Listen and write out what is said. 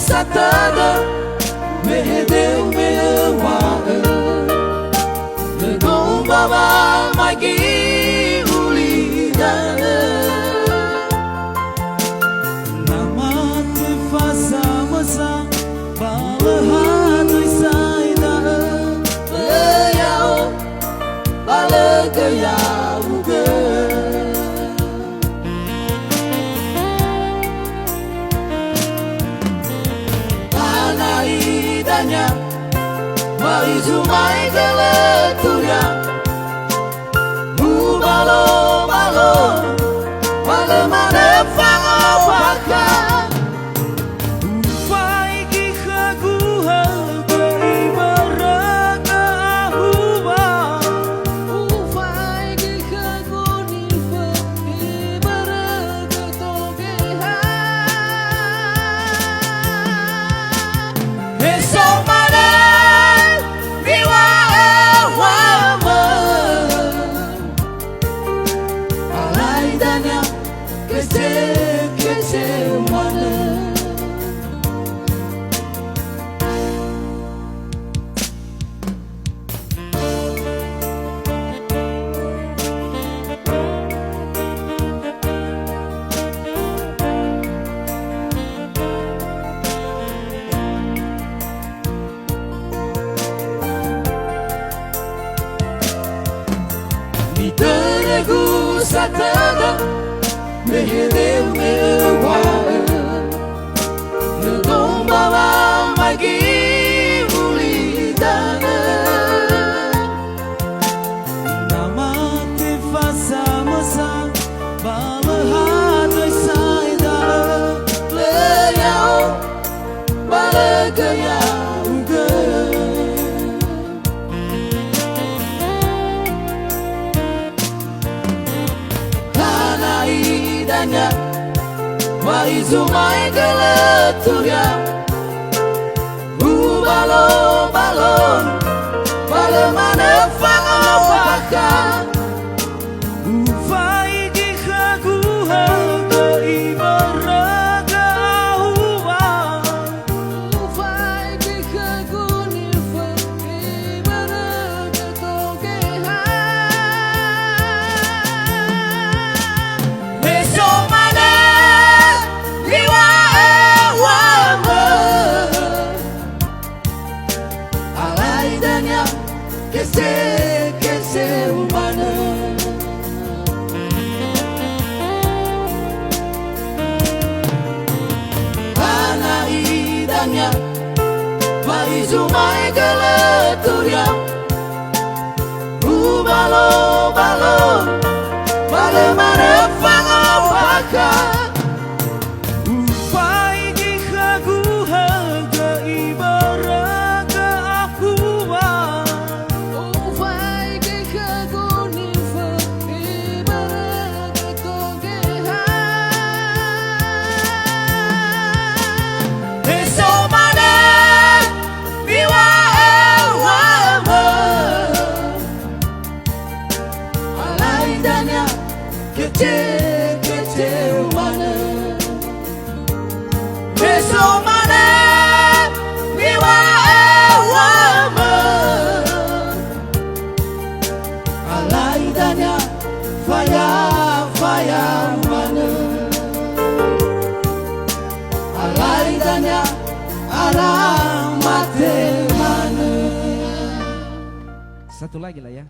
Satada Mehedeu Mewae Negong Baba Magi Ulidana Namate Fasa Masa Balahatu Saida Leyao Balagayau Maizumai geletunya Balo balo Bagaimana fangawaka Ufai kihaguha Beribaraka ahuwa Ufai kihagunifa Beribaraka togeha Esomada Teregu satada Mehedeu mewae Negong Baba Magi Ulidana Namate Fasa Masa Balahatu Saida Leyao Balagayau Maizumai geletunya Balo balo Bagaimana fangawaka Ufai kihaguha Keibaraga ahuwa Ufai kihagunifa Keibaraga togeha Que humana Anaidanya Maizumai geletunya Balo balo Bagaimana fangawaka Ufai kihaguha Keibaraga ahuwa Esomada Biwa Satu lagi lah ya.